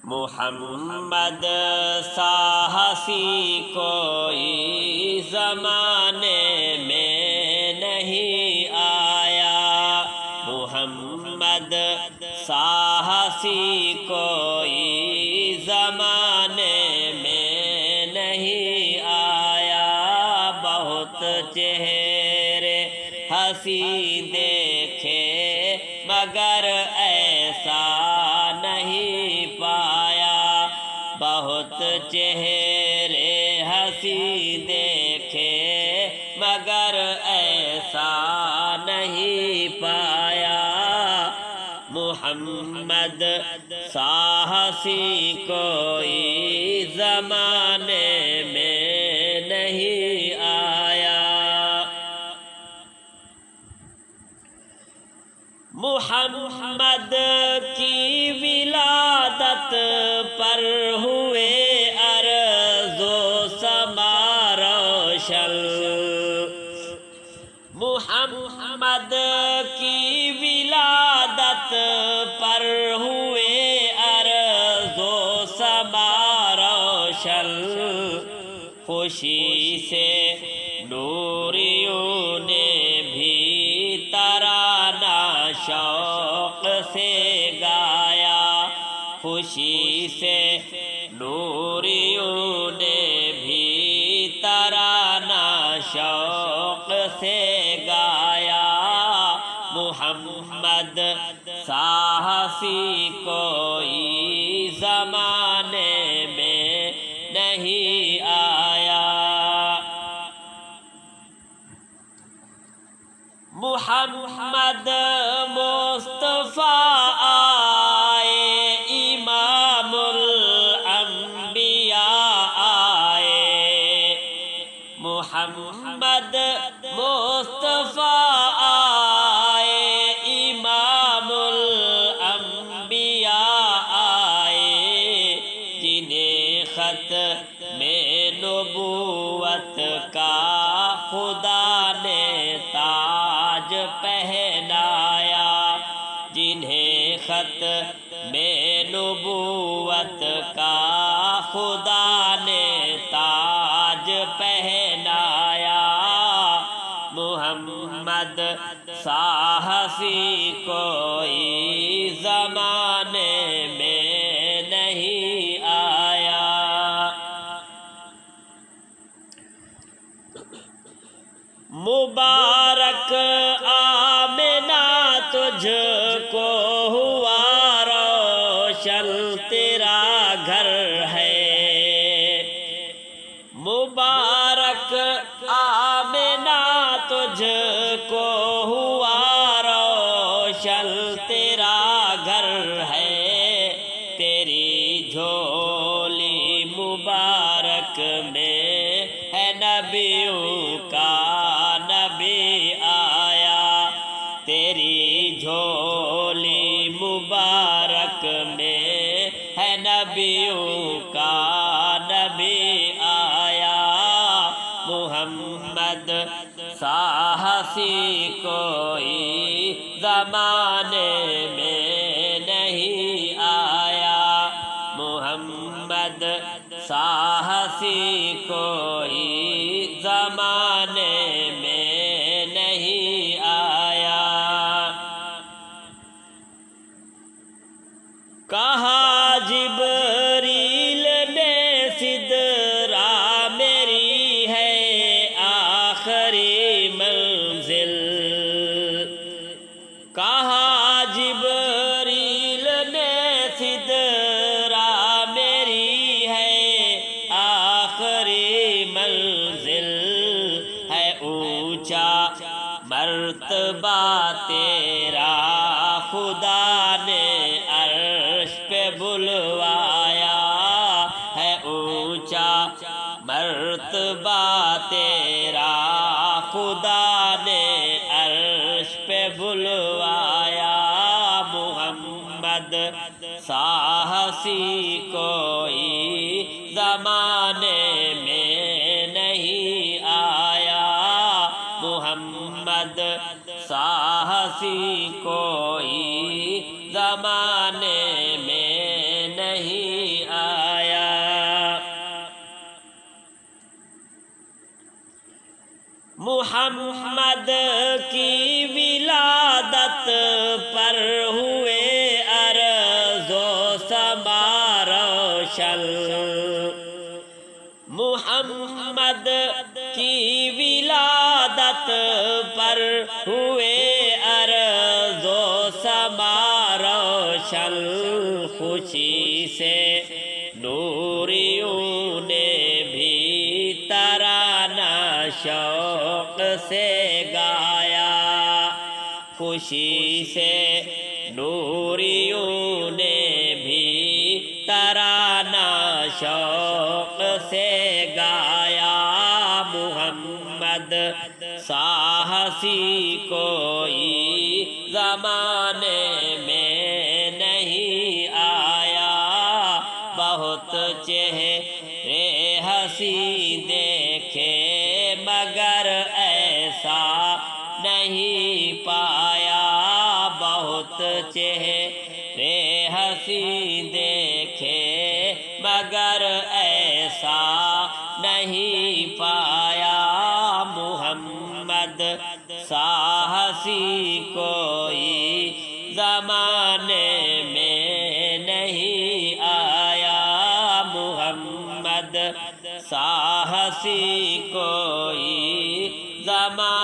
محمد ساہسی کوئی زمانے میں نہیں آیا، محمد ساہسی کوئی زمانے میں نہیں آیا، بہت چہرے ہنسی دیکھے مگر ایسا نہیں پایا، بہت چہرے ہنسی دیکھے مگر ایسا نہیں پایا، محمد ساہسی کوئی زمانے میں نہیں آیا۔ محمد کی ولادت پر ہوئے ارض و سما روشن، محمد کی ولادت پر ہوئے ارض و سما روشن، خوشی سے نوریوں نے بھی ترانہ شوق سے گایا، خوشی سے نوریوں نے بھی ترانہ شوق سے گایا، محمد ساہسی کوئی زمانے میں نہیں آیا، محمد مصطفیٰ آئے، امام الانبیاء آئے، محمد مصطفیٰ آئے، امام الانبیاء آئے، جنہیں ختم نبوت کا خدا نے تاج پہنایا، جنہیں ختم نبوت کا خدا نے تاج پہنایا، محمد ساہسی کوئی زمانے میں نہیں آیا۔ مبارک آمنہ تجھ کو ہوا روشن تیرا گھر ہے، مبارک آمنہ تجھ کو ہوا روشن تیرا گھر ہے، تیری جھولی مبارک میں ہے نبیوں کا نبی آیا، تیری جھولی مبارک میں ہے نبیوں کا نبی آیا، محمد ساہسی کوئی زمانے میں نہیں آیا، محمد ساہسی کوئی زمانے میں نہیں آیا۔ کہا جبریل نے سدرا میری ہے آخری منزل، کہا جبریل نے سدرا میری ہے آخری منزل، ہے اونچا مرتبہ تیرا خدا نے عرش پہ بلوایا، ہے اونچا مرتبہ تیرا خدا نے عرش پہ بلوایا، محمد ساہسی کوئی زمانے میں نہیں آیا، محمد ساہسی کوئی زمانے میں نہیں محمد کی ولادت پر ہوئے ارض و سما روشن، محمد کی ولادت پر ہوئے ارض و سما روشن، خوشی سے نوریوں نے بھی ترانہ شوق سے گایا، خوشی سے نوریوں نے بھی ترانہ شوق سے گایا، محمد سا ہنسی کوئی زمانے میں نہیں آیا، بہت چہرے ہنسی دیکھے مگر ایسا نہیں پایا، بہت چہرے ہنسی دیکھے مگر ایسا نہیں پایا، محمد سا ہنسی کوئی زمانے میں نہیں آیا، محمد سا ہنسی کوئی زمانے